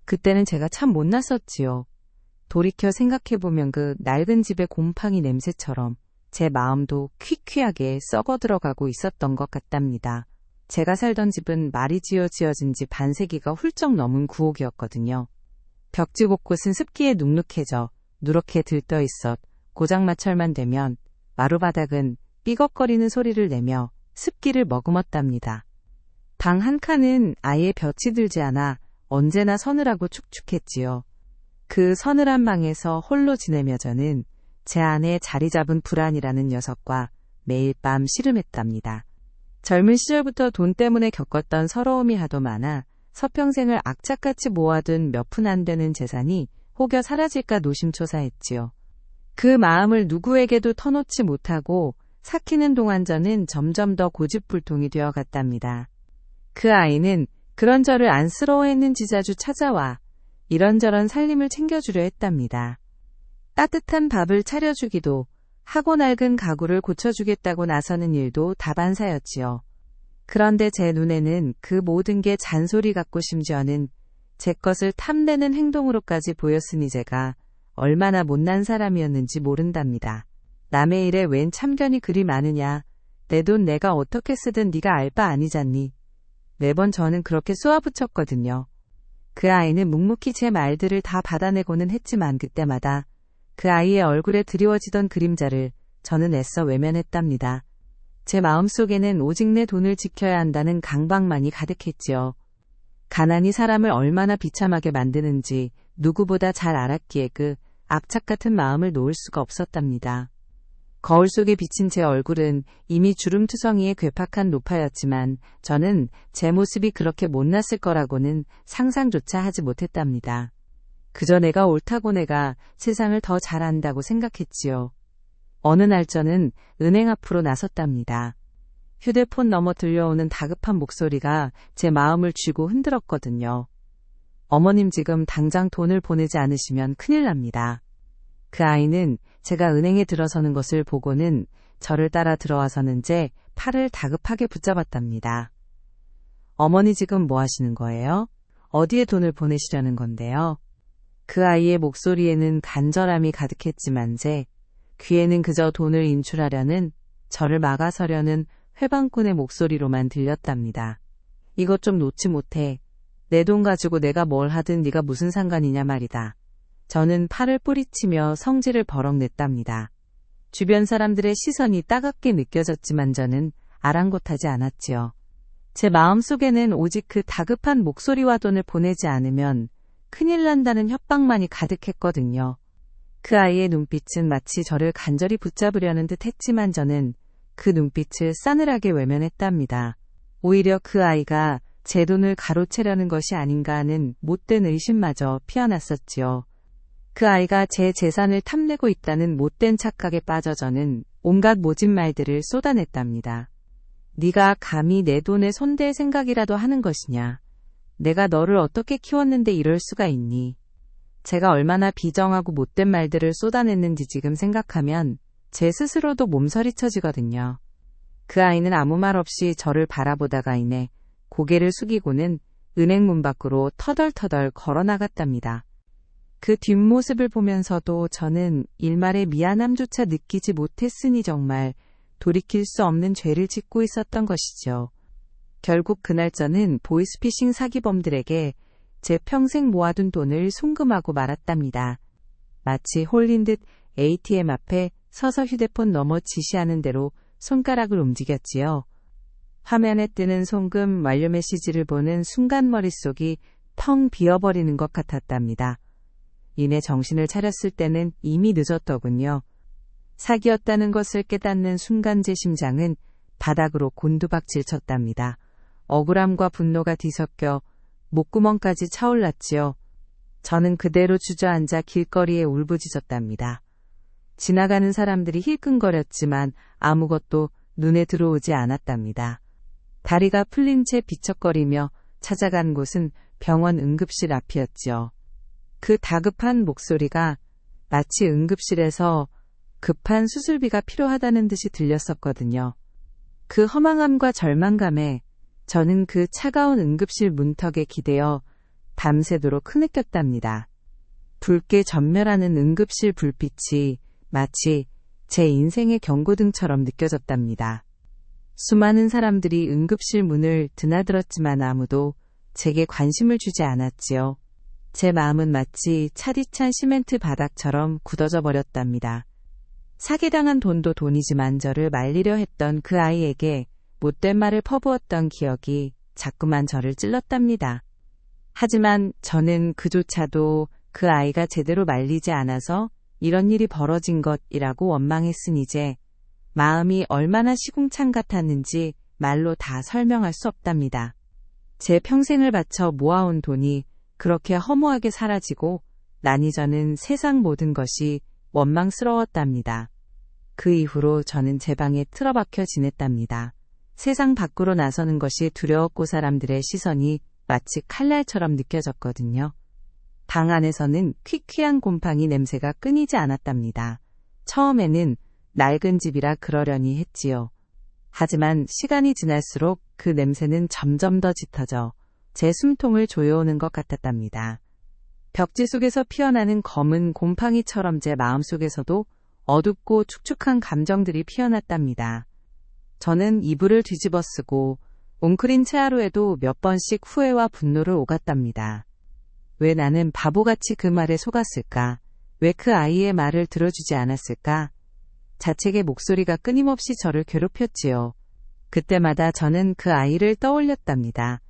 그때는 제가 참 못났었지요. 돌이켜 생각해보면 그 낡은 집의 곰팡이 냄새처럼 제 마음도 퀴퀴하게 썩어 들어가고 있었던 것 같답니다. 제가 살던 집은 말이 지어진 지 반세기가 훌쩍 넘은 구옥이었거든요. 벽지 곳곳은 습기에 눅눅해져 누렇게 들떠있었. 고장마철만 되면 마루바닥은 삐걱거리는 소리를 내며 습기를 머금었답니다. 방 한 칸은 아예 볕이 들지 않아 언제나 서늘하고 축축했지요. 그 서늘한 방에서 홀로 지내며 저는 제 안에 자리 잡은 불안이라는 녀석과 매일 밤 씨름했답니다. 젊은 시절부터 돈 때문에 겪었던 서러움이 하도 많아 서평생을 악착같이 모아둔 몇 푼 안 되는 재산이 혹여 사라질까 노심초사했지요. 그 마음을 누구에게도 터놓지 못하고 삭히는 동안 저는 점점 더 고집불통이 되어갔답니다. 그 아이는 그런 저를 안쓰러워했는지 자주 찾아와 이런저런 살림을 챙겨주려 했답니다. 따뜻한 밥을 차려주기도 하고 낡은 가구를 고쳐주겠다고 나서는 일도 다반사였지요. 그런데 제 눈에는 그 모든 게 잔소리 같고 심지어는 제 것을 탐내는 행동으로까지 보였으니 제가 얼마나 못난 사람이었는지 모른답니다. 남의 일에 웬 참견이 그리 많으냐. 내 돈 내가 어떻게 쓰든 네가 알 바 아니잖니. 매번 저는 그렇게 쏘아붙였거든요. 그 아이는 묵묵히 제 말들을 다 받아내고는 했지만 그때마다 그 아이의 얼굴에 드리워지던 그림자를 저는 애써 외면했답니다. 제 마음속에는 오직 내 돈을 지켜야 한다는 강박만이 가득했지요. 가난이 사람을 얼마나 비참하게 만드는지 누구보다 잘 알았기에 그 악착 같은 마음을 놓을 수가 없었답니다. 거울 속에 비친 제 얼굴은 이미 주름투성이의 괴팍한 노파였지만 저는 제 모습이 그렇게 못났을 거라고는 상상조차 하지 못했답니다. 그저 내가 옳다고 내가 세상을 더 잘 안다고 생각했지요. 어느 날 저는 은행 앞으로 나섰답니다. 휴대폰 너머 들려오는 다급한 목소리가 제 마음을 쥐고 흔들었거든요. 어머님 지금 당장 돈을 보내지 않으시면 큰일 납니다. 그 아이는 제가 은행에 들어서는 것을 보고는 저를 따라 들어와서는 제 팔을 다급하게 붙잡았답니다. 어머니 지금 뭐 하시는 거예요? 어디에 돈을 보내시려는 건데요? 그 아이의 목소리에는 간절함이 가득했지만 제 귀에는 그저 돈을 인출하려는 저를 막아서려는 회방꾼의 목소리로만 들렸답니다. 이것 좀 놓지 못해. 내 돈 가지고 내가 뭘 하든 네가 무슨 상관이냐 말이다. 저는 팔을 뿌리치며 성질을 버럭 냈답니다. 주변 사람들의 시선이 따갑게 느껴졌지만 저는 아랑곳하지 않았지요. 제 마음속에는 오직 그 다급한 목소리와 돈을 보내지 않으면 큰일 난다는 협박만이 가득했거든요. 그 아이의 눈빛은 마치 저를 간절히 붙잡으려는 듯 했지만 저는 그 눈빛을 싸늘하게 외면했답니다. 오히려 그 아이가 제 돈을 가로채려는 것이 아닌가 하는 못된 의심마저 피어났었지요. 그 아이가 제 재산을 탐내고 있다는 못된 착각에 빠져 저는 온갖 모진 말들을 쏟아냈답니다. 네가 감히 내 돈에 손댈 생각이라도 하는 것이냐. 내가 너를 어떻게 키웠는데 이럴 수가 있니. 제가 얼마나 비정하고 못된 말들을 쏟아냈는지 지금 생각하면 제 스스로도 몸서리쳐지거든요. 그 아이는 아무 말 없이 저를 바라보다가 이내 고개를 숙이고는 은행 문 밖으로 터덜터덜 걸어나갔답니다. 그 뒷모습을 보면서도 저는 일말의 미안함조차 느끼지 못했으니 정말 돌이킬 수 없는 죄를 짓고 있었던 것이죠. 결국 그날 저는 보이스피싱 사기범들에게 제 평생 모아둔 돈을 송금하고 말았답니다. 마치 홀린 듯 ATM 앞에 서서 휴대폰 넘어 지시하는 대로 손가락을 움직였지요. 화면에 뜨는 송금 완료 메시지를 보는 순간 머릿속이 텅 비어버리는 것 같았답니다. 이내 정신을 차렸을 때는 이미 늦었더군요. 사기였다는 것을 깨닫는 순간 제 심장은 바닥으로 곤두박질 쳤답니다. 억울함과 분노가 뒤섞여 목구멍까지 차올랐지요. 저는 그대로 주저앉아 길거리에 울부짖었답니다. 지나가는 사람들이 힐끔거렸지만 아무것도 눈에 들어오지 않았답니다. 다리가 풀린 채 비척거리며 찾아간 곳은 병원 응급실 앞이었지요. 그 다급한 목소리가 마치 응급실에서 급한 수술비가 필요하다는 듯이 들렸었거든요. 그 허망함과 절망감에 저는 그 차가운 응급실 문턱에 기대어 밤새도록 흐느꼈답니다. 붉게 전멸하는 응급실 불빛이 마치 제 인생의 경고등처럼 느껴졌답니다. 수많은 사람들이 응급실 문을 드나들었지만 아무도 제게 관심을 주지 않았지요. 제 마음은 마치 차디찬 시멘트 바닥처럼 굳어져 버렸답니다. 사기당한 돈도 돈이지만 저를 말리려 했던 그 아이에게 못된 말을 퍼부었던 기억이 자꾸만 저를 찔렀답니다. 하지만 저는 그조차도 그 아이가 제대로 말리지 않아서 이런 일이 벌어진 것이라고 원망했으니제 마음이 얼마나 시궁창 같았는지 말로 다 설명할 수 없답니다. 제 평생을 바쳐 모아온 돈이 그렇게 허무하게 사라지고 나니 저는 세상 모든 것이 원망스러웠답니다. 그 이후로 저는 제 방에 틀어박혀 지냈답니다. 세상 밖으로 나서는 것이 두려웠고 사람들의 시선이 마치 칼날처럼 느껴졌거든요. 방 안에서는 퀴퀴한 곰팡이 냄새가 끊이지 않았답니다. 처음에는 낡은 집이라 그러려니 했지요. 하지만 시간이 지날수록 그 냄새는 점점 더 짙어져 제 숨통을 조여오는 것 같았답니다. 벽지 속에서 피어나는 검은 곰팡이처럼 제 마음속에서도 어둡고 축축한 감정들이 피어났답니다. 저는 이불을 뒤집어 쓰고 웅크린 채하루에도 몇 번씩 후회와 분노를 오갔답니다. 왜 나는 바보같이 그 말에 속았을까? 왜 그 아이의 말을 들어주지 않았을까? 자책의 목소리가 끊임없이 저를 괴롭혔지요. 그때마다 저는 그 아이를 떠올렸답니다.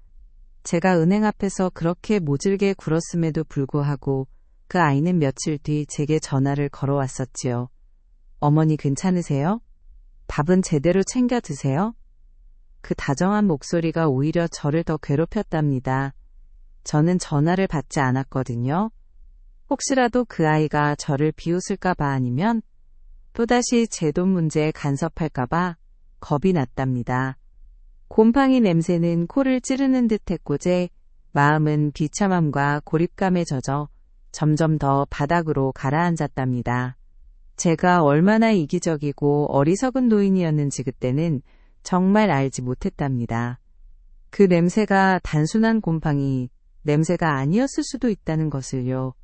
제가 은행 앞에서 그렇게 모질게 굴었음에도 불구하고 그 아이는 며칠 뒤 제게 전화를 걸어왔었지요. 어머니 괜찮으세요? 밥은 제대로 챙겨 드세요? 그 다정한 목소리가 오히려 저를 더 괴롭혔답니다. 저는 전화를 받지 않았거든요. 혹시라도 그 아이가 저를 비웃을까봐 아니면 또다시 제 돈 문제에 간섭할까봐 겁이 났답니다. 곰팡이 냄새는 코를 찌르는 듯 했고 제 마음은 비참함과 고립감에 젖어 점점 더 바닥으로 가라앉았답니다. 제가 얼마나 이기적이고 어리석은 노인이었는지 그때는 정말 알지 못했답니다. 그 냄새가 단순한 곰팡이 냄새가 아니었을 수도 있다는 것을요.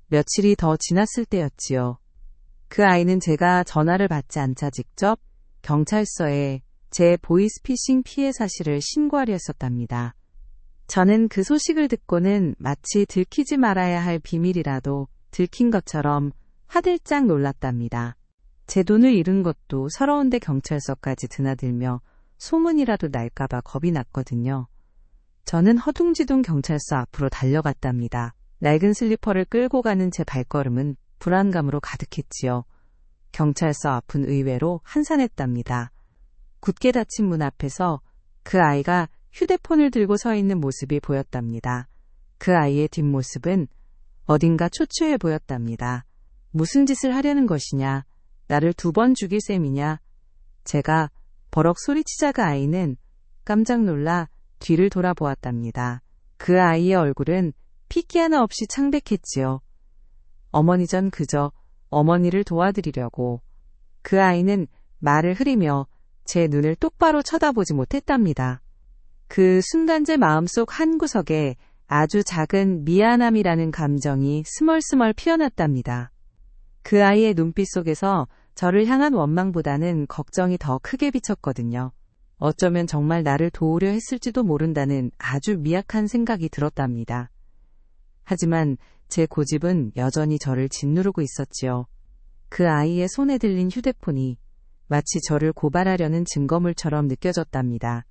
며칠이 더 지났을 때였지요. 그 아이는 제가 전화를 받지 않자 직접 경찰서에 제 보이스피싱 피해 사실을 신고하려 했었답니다. 저는 그 소식을 듣고는 마치 들키지 말아야 할 비밀이라도 들킨 것처럼 화들짝 놀랐답니다. 제 돈을 잃은 것도 서러운데 경찰서까지 드나들며 소문이라도 날까봐 겁이 났거든요. 저는 허둥지둥 경찰서 앞으로 달려갔답니다. 낡은 슬리퍼를 끌고 가는 제 발걸음은 불안감으로 가득했지요. 경찰서 앞은 의외로 한산했답니다. 굳게 닫힌 문 앞에서 그 아이가 휴대폰을 들고 서 있는 모습이 보였답니다. 그 아이의 뒷모습은 어딘가 초췌해 보였답니다. 무슨 짓을 하려는 것이냐? 나를 2번 죽일 셈이냐? 제가 버럭 소리치자 그 아이는 깜짝 놀라 뒤를 돌아보았답니다. 그 아이의 얼굴은 핏기 하나 없이 창백했지요. 어머니 전 그저 어머니를 도와드리려고. 그 아이는 말을 흐리며 제 눈을 똑바로 쳐다보지 못했답니다. 그 순간 제 마음속 한구석에 아주 작은 미안함이라는 감정이 스멀스멀 피어났답니다. 그 아이의 눈빛 속에서 저를 향한 원망보다는 걱정이 더 크게 비쳤거든요. 어쩌면 정말 나를 도우려 했을지도 모른다는 아주 미약한 생각이 들었답니다. 하지만 제 고집은 여전히 저를 짓누르고 있었지요. 그 아이의 손에 들린 휴대폰이 마치 저를 고발하려는 증거물처럼 느껴졌답니다.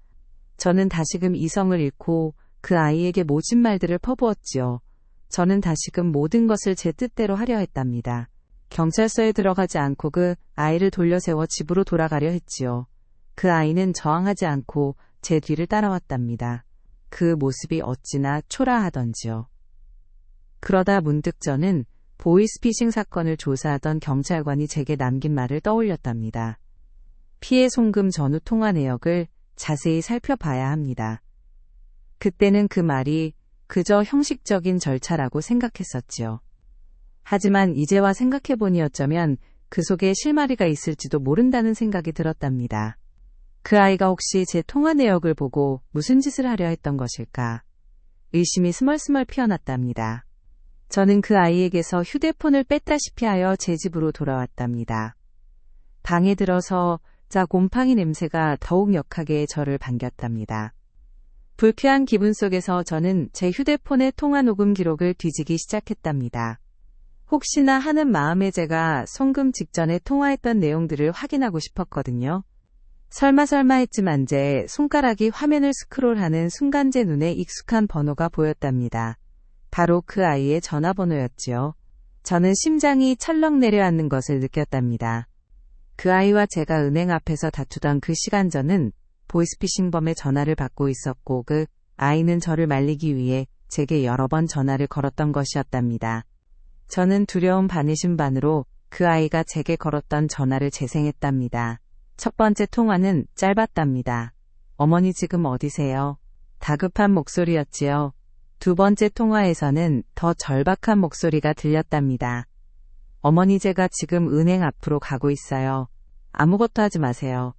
저는 다시금 이성을 잃고 그 아이에게 모진 말들을 퍼부었지요. 저는 다시금 모든 것을 제 뜻대로 하려 했답니다. 경찰서에 들어가지 않고 그 아이를 돌려세워 집으로 돌아가려 했지요. 그 아이는 저항하지 않고 제 뒤를 따라왔답니다. 그 모습이 어찌나 초라하던지요. 그러다 문득 저는 보이스피싱 사건을 조사하던 경찰관이 제게 남긴 말을 떠올렸답니다. 피해 송금 전후 통화 내역을 자세히 살펴봐야 합니다. 그때는 그 말이 그저 형식적인 절차라고 생각했었지요. 하지만 이제와 생각해보니 어쩌면 그 속에 실마리가 있을지도 모른다는 생각이 들었답니다. 그 아이가 혹시 제 통화 내역을 보고 무슨 짓을 하려 했던 것일까? 의심이 스멀스멀 피어났답니다. 저는 그 아이에게서 휴대폰을 뺐다시피 하여 제 집으로 돌아왔답니다. 방에 들어서 곰팡이 냄새가 더욱 역하게 저를 반겼답니다. 불쾌한 기분 속에서 저는 제 휴대폰의 통화 녹음 기록을 뒤지기 시작했답니다. 혹시나 하는 마음에 제가 송금 직전에 통화했던 내용들을 확인하고 싶었거든요. 설마 했지만 제 손가락이 화면을 스크롤하는 순간 제 눈에 익숙한 번호가 보였답니다. 바로 그 아이의 전화번호였지요. 저는 심장이 철렁 내려앉는 것을 느꼈답니다. 그 아이와 제가 은행 앞에서 다투던 그 시간 저는 보이스피싱범의 전화를 받고 있었고 그 아이는 저를 말리기 위해 제게 여러 번 전화를 걸었던 것이었답니다. 저는 두려움 반의심 반으로 그 아이가 제게 걸었던 전화를 재생했답니다. 첫 번째 통화는 짧았답니다. 어머니 지금 어디세요? 다급한 목소리였지요. 두 번째 통화에서는 더 절박한 목소리가 들렸답니다. 어머니 제가 지금 은행 앞으로 가고 있어요. 아무것도 하지 마세요.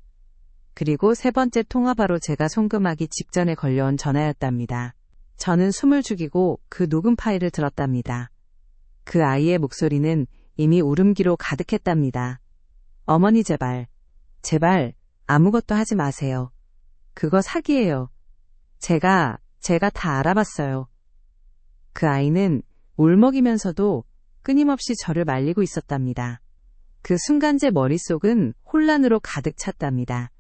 그리고 세 번째 통화 바로 제가 송금하기 직전에 걸려온 전화였답니다. 저는 숨을 죽이고 그 녹음 파일을 들었답니다. 그 아이의 목소리는 이미 울음기로 가득했답니다. 어머니 제발 아무것도 하지 마세요. 그거 사기예요. 제가 다 알아봤어요. 그 아이는 울먹이면서도 끊임없이 저를 말리고 있었답니다. 그 순간 제 머릿속은 혼란으로 가득 찼답니다.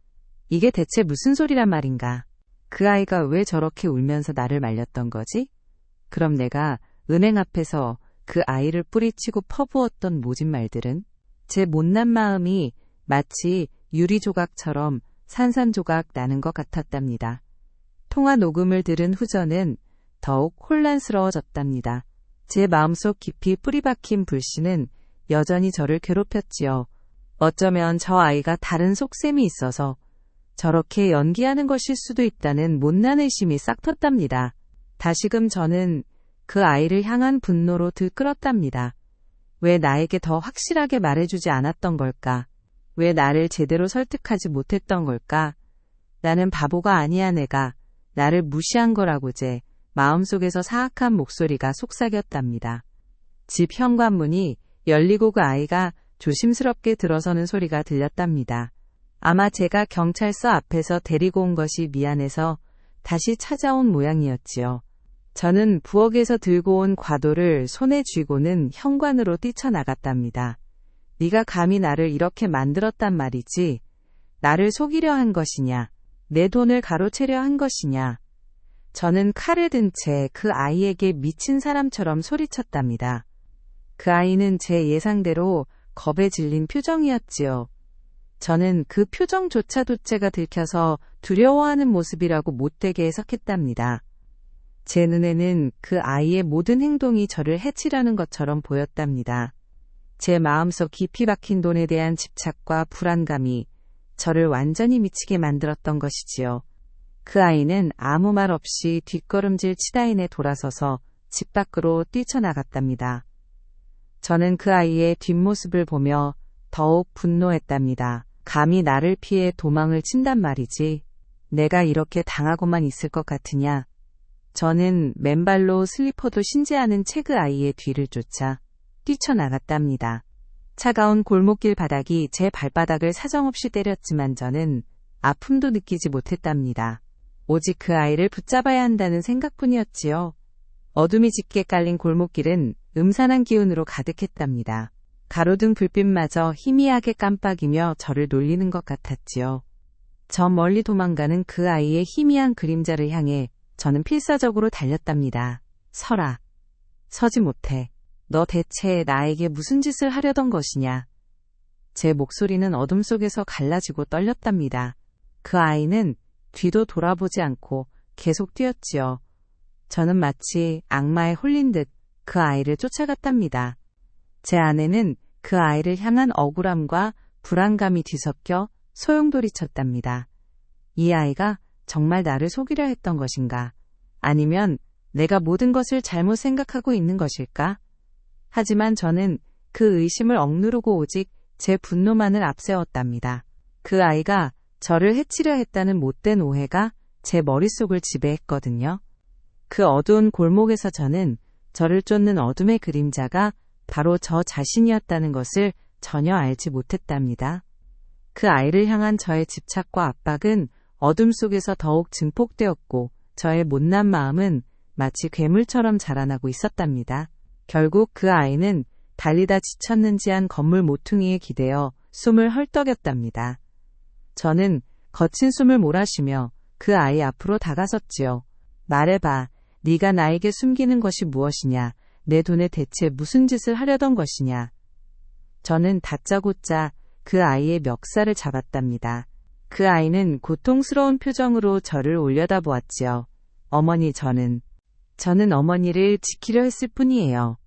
이게 대체 무슨 소리란 말인가? 그 아이가 왜 저렇게 울면서 나를 말렸던 거지? 그럼 내가 은행 앞에서 그 아이를 뿌리치고 퍼부었던 모진 말들은? 제 못난 마음이 마치 유리조각처럼 산산조각 나는 것 같았답니다. 통화 녹음을 들은 후 저는 더욱 혼란스러워졌답니다. 제 마음속 깊이 뿌리박힌 불신은 여전히 저를 괴롭혔지요. 어쩌면 저 아이가 다른 속셈이 있어서 저렇게 연기하는 것일 수도 있다는 못난 의심이 싹 텄답니다. 다시금 저는 그 아이를 향한 분노로 들끓었답니다. 왜 나에게 더 확실하게 말해주지 않았던 걸까? 왜 나를 제대로 설득하지 못했던 걸까? 나는 바보가 아니야. 내가 나를 무시한 거라고 제 마음속에서 사악한 목소리가 속삭였답니다. 집 현관문이 열리고 그 아이가 조심스럽게 들어서는 소리가 들렸답니다. 아마 제가 경찰서 앞에서 데리고 온 것이 미안해서 다시 찾아온 모양이었지요. 저는 부엌에서 들고 온 과도를 손에 쥐고는 현관으로 뛰쳐나갔답니다. 네가 감히 나를 이렇게 만들었단 말이지. 나를 속이려 한 것이냐. 내 돈을 가로채려 한 것이냐. 저는 칼을 든 채 그 아이에게 미친 사람처럼 소리쳤답니다. 그 아이는 제 예상대로 겁에 질린 표정이었지요. 저는 그 표정조차도 제가 들켜서 두려워하는 모습이라고 못되게 해석했답니다. 제 눈에는 그 아이의 모든 행동이 저를 해치려는 것처럼 보였답니다. 제 마음속 깊이 박힌 돈에 대한 집착과 불안감이 저를 완전히 미치게 만들었던 것이지요. 그 아이는 아무 말 없이 뒷걸음질 치다인에 돌아서서 집 밖으로 뛰쳐나갔답니다. 저는 그 아이의 뒷모습을 보며 더욱 분노했답니다. 감히 나를 피해 도망을 친단 말이지. 내가 이렇게 당하고만 있을 것 같으냐. 저는 맨발로 슬리퍼도 신지 않은 채 그 아이의 뒤를 쫓아 뛰쳐나갔답니다. 차가운 골목길 바닥이 제 발바닥을 사정없이 때렸지만 저는 아픔도 느끼지 못했답니다. 오직 그 아이를 붙잡아야 한다는 생각뿐이었지요. 어둠이 짙게 깔린 골목길은 음산한 기운으로 가득했답니다. 가로등 불빛마저 희미하게 깜빡이며 저를 놀리는 것 같았지요. 저 멀리 도망가는 그 아이의 희미한 그림자를 향해 저는 필사적으로 달렸답니다. 서라. 서지 못해. 너 대체 나에게 무슨 짓을 하려던 것이냐. 제 목소리는 어둠 속에서 갈라지고 떨렸답니다. 그 아이는 뒤도 돌아보지 않고 계속 뛰었지요. 저는 마치 악마에 홀린 듯 그 아이를 쫓아갔답니다. 제 안에는 그 아이를 향한 억울함과 불안감이 뒤섞여 소용돌이쳤답니다. 이 아이가 정말 나를 속이려 했던 것인가? 아니면 내가 모든 것을 잘못 생각하고 있는 것일까? 하지만 저는 그 의심을 억누르고 오직 제 분노만을 앞세웠답니다. 그 아이가 저를 해치려 했다는 못된 오해가 제 머릿속을 지배했거든요. 그 어두운 골목에서 저를 쫓는 어둠의 그림자가 바로 저 자신이었다는 것을 전혀 알지 못했답니다. 그 아이를 향한 저의 집착과 압박은 어둠 속에서 더욱 증폭되었고 저의 못난 마음은 마치 괴물처럼 자라나고 있었답니다. 결국 그 아이는 달리다 지쳤는지 한 건물 모퉁이에 기대어 숨을 헐떡였답니다. 저는 거친 숨을 몰아쉬며 그 아이 앞으로 다가섰지요. 말해봐. 네가 나에게 숨기는 것이 무엇이냐? 내 돈에 대체 무슨 짓을 하려던 것이냐? 저는 다짜고짜 그 아이의 멱살을 잡았답니다. 그 아이는 고통스러운 표정으로 저를 올려다보았지요. 어머니, 저는 어머니를 지키려 했을 뿐이에요.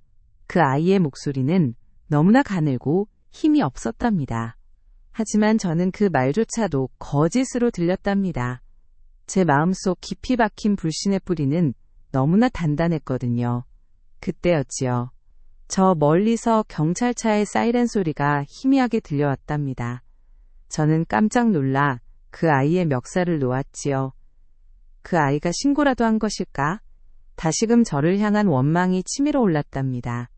그 아이의 목소리는 너무나 가늘고 힘이 없었답니다. 하지만 저는 그 말조차도 거짓으로 들렸답니다. 제 마음속 깊이 박힌 불신의 뿌리는 너무나 단단했거든요. 그때였지요. 저 멀리서 경찰차의 사이렌 소리가 희미하게 들려왔답니다. 저는 깜짝 놀라 그 아이의 멱살을 놓았지요. 그 아이가 신고라도 한 것일까? 다시금 저를 향한 원망이 치밀어 올랐답니다.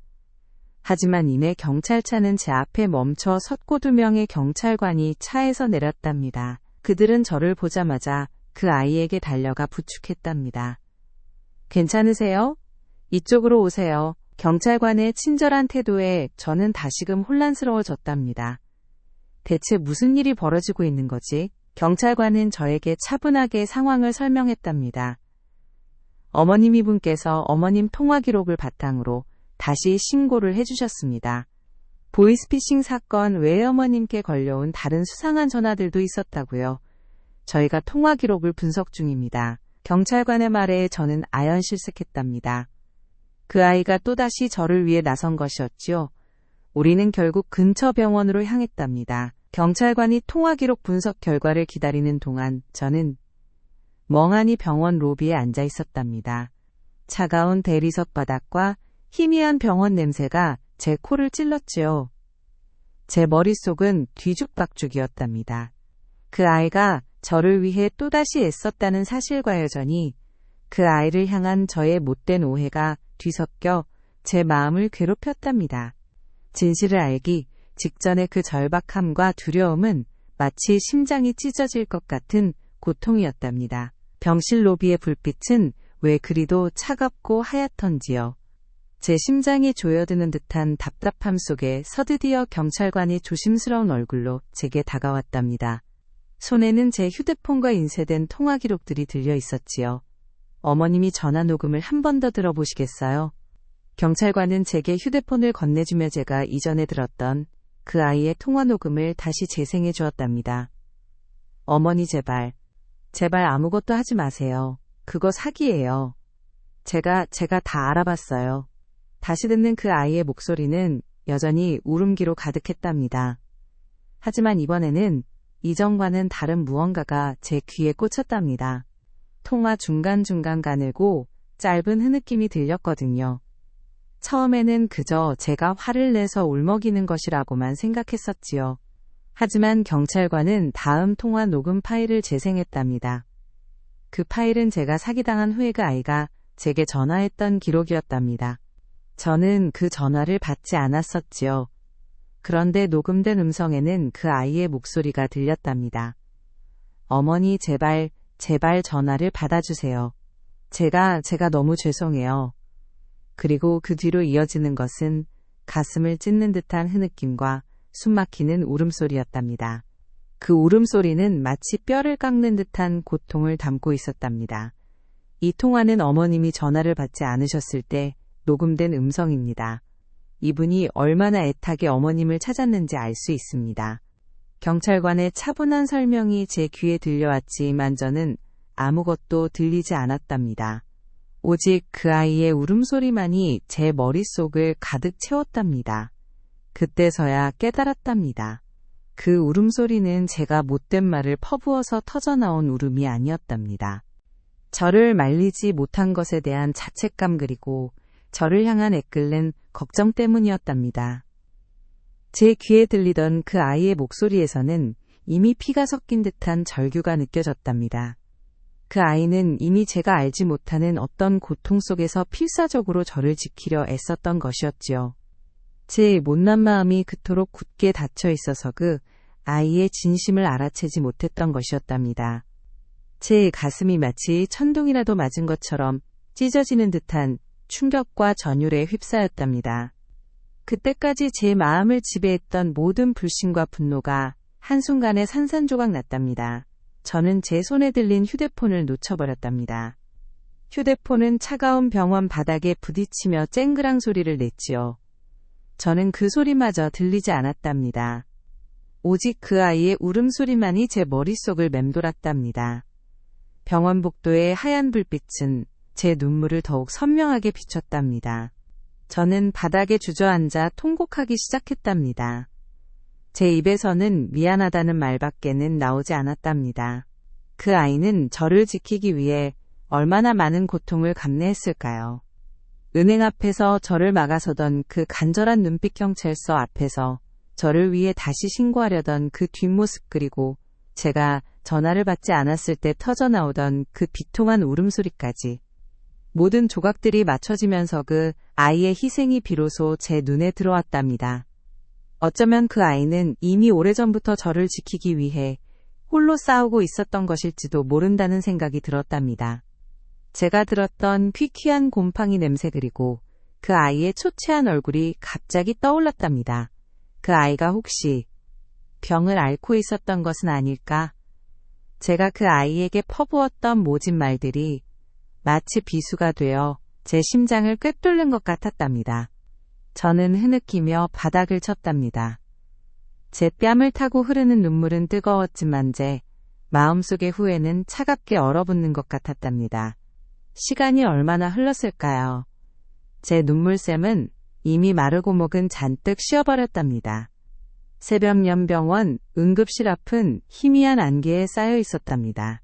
하지만 이내 경찰차는 제 앞에 멈춰 섰고 2명의 경찰관이 차에서 내렸답니다. 그들은 저를 보자마자 그 아이에게 달려가 부축했답니다. 괜찮으세요? 이쪽으로 오세요. 경찰관의 친절한 태도에 저는 다시금 혼란스러워졌답니다. 대체 무슨 일이 벌어지고 있는 거지? 경찰관은 저에게 차분하게 상황을 설명했답니다. 어머님이 분께서 어머님 통화 기록을 바탕으로 다시 신고를 해주셨습니다. 보이스피싱 사건 외에 어머님께 걸려온 다른 수상한 전화들도 있었다고요. 저희가 통화 기록을 분석 중입니다. 경찰관의 말에 저는 아연실색했답니다. 그 아이가 또다시 저를 위해 나선 것이었지요. 우리는 결국 근처 병원으로 향했답니다. 경찰관이 통화 기록 분석 결과를 기다리는 동안 저는 멍하니 병원 로비에 앉아 있었답니다. 차가운 대리석 바닥과 희미한 병원 냄새가 제 코를 찔렀지요. 제 머릿속은 뒤죽박죽이었답니다. 그 아이가 저를 위해 또다시 애썼다는 사실과 여전히 그 아이를 향한 저의 못된 오해가 뒤섞여 제 마음을 괴롭혔답니다. 진실을 알기 직전의 그 절박함과 두려움은 마치 심장이 찢어질 것 같은 고통이었답니다. 병실 로비의 불빛은 왜 그리도 차갑고 하얗던지요. 제 심장이 조여드는 듯한 답답함 속에 서드디어 경찰관이 조심스러운 얼굴로 제게 다가왔답니다. 손에는 제 휴대폰과 인쇄된 통화 기록들이 들려 있었지요. 어머님이 전화 녹음을 한 번 더 들어보시겠어요? 경찰관은 제게 휴대폰을 건네주며 제가 이전에 들었던 그 아이의 통화 녹음을 다시 재생해 주었답니다. 어머니 제발 아무것도 하지 마세요. 그거 사기예요. 제가 다 알아봤어요. 다시 듣는 그 아이의 목소리는 여전히 울음기로 가득했답니다. 하지만 이번에는 이전과는 다른 무언가가 제 귀에 꽂혔답니다. 통화 중간중간 가늘고 짧은 흐느낌이 들렸거든요. 처음에는 그저 제가 화를 내서 울먹이는 것이라고만 생각했었지요. 하지만 경찰관은 다음 통화 녹음 파일을 재생했답니다. 그 파일은 제가 사기당한 후에 그 아이가 제게 전화했던 기록이었답니다. 저는 그 전화를 받지 않았었지요. 그런데 녹음된 음성에는 그 아이의 목소리가 들렸답니다. 어머니 제발 전화를 받아주세요. 제가 너무 죄송해요. 그리고 그 뒤로 이어지는 것은 가슴을 찢는 듯한 흐느낌과 숨막히는 울음소리였답니다. 그 울음소리는 마치 뼈를 깎는 듯한 고통을 담고 있었답니다. 이 통화는 어머님이 전화를 받지 않으셨을 때 녹음된 음성입니다. 이분이 얼마나 애타게 어머님을 찾았는지 알 수 있습니다. 경찰관의 차분한 설명이 제 귀에 들려왔지만 저는 아무것도 들리지 않았답니다. 오직 그 아이의 울음소리만이 제 머릿속을 가득 채웠답니다. 그때서야 깨달았답니다. 그 울음소리는 제가 못된 말을 퍼부어서 터져나온 울음이 아니었답니다. 저를 말리지 못한 것에 대한 자책감 그리고 저를 향한 애끓는 걱정 때문이었답니다. 제 귀에 들리던 그 아이의 목소리에서는 이미 피가 섞인 듯한 절규가 느껴졌답니다. 그 아이는 이미 제가 알지 못하는 어떤 고통 속에서 필사적으로 저를 지키려 애썼던 것이었지요. 제 못난 마음이 그토록 굳게 닫혀 있어서 그 아이의 진심을 알아채지 못했던 것이었답니다. 제 가슴이 마치 천둥이라도 맞은 것처럼 찢어지는 듯한 충격과 전율에 휩싸였답니다. 그때까지 제 마음을 지배했던 모든 불신과 분노가 한순간에 산산조각 났답니다. 저는 제 손에 들린 휴대폰을 놓쳐버렸답니다. 휴대폰은 차가운 병원 바닥에 부딪히며 쨍그랑 소리를 냈지요. 저는 그 소리마저 들리지 않았답니다. 오직 그 아이의 울음소리만이 제 머릿속을 맴돌았답니다. 병원 복도의 하얀 불빛은 제 눈물을 더욱 선명하게 비췄답니다. 저는 바닥에 주저앉아 통곡하기 시작했답니다. 제 입에서는 미안하다는 말밖에는 나오지 않았답니다. 그 아이는 저를 지키기 위해 얼마나 많은 고통을 감내했을까요? 은행 앞에서 저를 막아서던 그 간절한 눈빛, 경찰서 앞에서 저를 위해 다시 신고하려던 그 뒷모습, 그리고 제가 전화를 받지 않았을 때 터져나오던 그 비통한 울음소리까지, 모든 조각들이 맞춰지면서 그 아이의 희생이 비로소 제 눈에 들어왔답니다. 어쩌면 그 아이는 이미 오래전부터 저를 지키기 위해 홀로 싸우고 있었던 것일지도 모른다는 생각이 들었답니다. 제가 들었던 퀴퀴한 곰팡이 냄새, 그리고 그 아이의 초췌한 얼굴이 갑자기 떠올랐답니다. 그 아이가 혹시 병을 앓고 있었던 것은 아닐까? 제가 그 아이에게 퍼부었던 모진 말들이 마치 비수가 되어 제 심장을 꿰뚫는 것 같았답니다. 저는 흐느끼며 바닥을 쳤답니다. 제 뺨을 타고 흐르는 눈물은 뜨거웠지만 제 마음속의 후회는 차갑게 얼어붙는 것 같았답니다. 시간이 얼마나 흘렀을까요? 제 눈물샘은 이미 마르고 목은 잔뜩 쉬어버렸답니다. 새벽염병원 응급실 앞은 희미한 안개에 쌓여 있었답니다.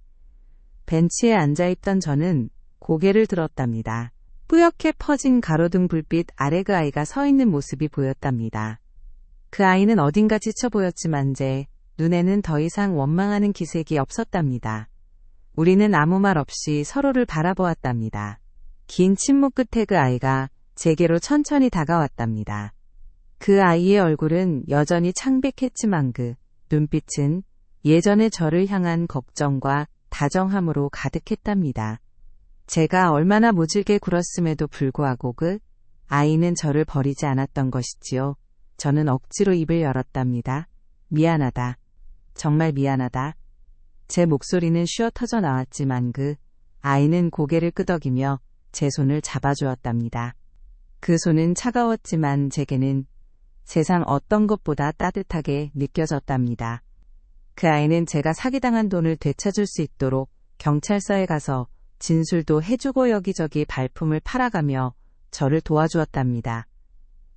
벤치에 앉아있던 저는 고개를 들었답니다. 뿌옇게 퍼진 가로등 불빛 아래 그 아이가 서 있는 모습이 보였답니다. 그 아이는 어딘가 지쳐 보였지만 제 눈에는 더 이상 원망하는 기색이 없었답니다. 우리는 아무 말 없이 서로를 바라보았답니다. 긴 침묵 끝에 그 아이가 제게로 천천히 다가왔답니다. 그 아이의 얼굴은 여전히 창백했지만 그 눈빛은 예전의 저를 향한 걱정과 다정함으로 가득했답니다. 제가 얼마나 모질게 굴었음에도 불구하고 그 아이는 저를 버리지 않았던 것이지요. 저는 억지로 입을 열었답니다. 미안하다. 정말 미안하다. 제 목소리는 쉬어 터져 나왔지만 그 아이는 고개를 끄덕이며 제 손을 잡아주었답니다. 그 손은 차가웠지만 제게는 세상 어떤 것보다 따뜻하게 느껴졌답니다. 그 아이는 제가 사기당한 돈을 되찾을 수 있도록 경찰서에 가서 진술도 해주고 여기저기 발품을 팔아가며 저를 도와주었답니다.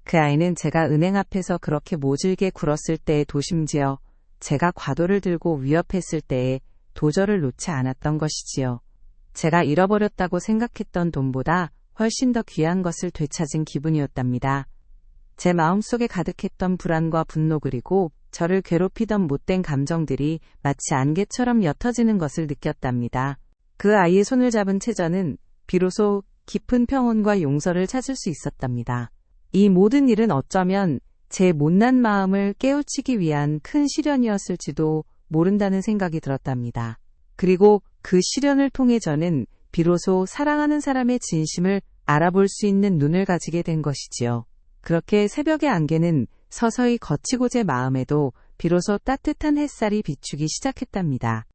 그 아이는 제가 은행 앞에서 그렇게 모질게 굴었을 때에 도심지어 제가 과도를 들고 위협했을 때에 도저를 놓지 않았던 것이지요. 제가 잃어버렸다고 생각했던 돈보다 훨씬 더 귀한 것을 되찾은 기분이었답니다. 제 마음속에 가득했던 불안과 분노, 그리고 저를 괴롭히던 못된 감정들이 마치 안개처럼 옅어지는 것을 느꼈답니다. 그 아이의 손을 잡은 채 저는 비로소 깊은 평온과 용서를 찾을 수 있었답니다. 이 모든 일은 어쩌면 제 못난 마음을 깨우치기 위한 큰 시련이었을지도 모른다는 생각이 들었답니다. 그리고 그 시련을 통해 저는 비로소 사랑하는 사람의 진심을 알아볼 수 있는 눈을 가지게 된 것이지요. 그렇게 새벽의 안개는 서서히 걷히고 제 마음에도 비로소 따뜻한 햇살이 비추기 시작했답니다.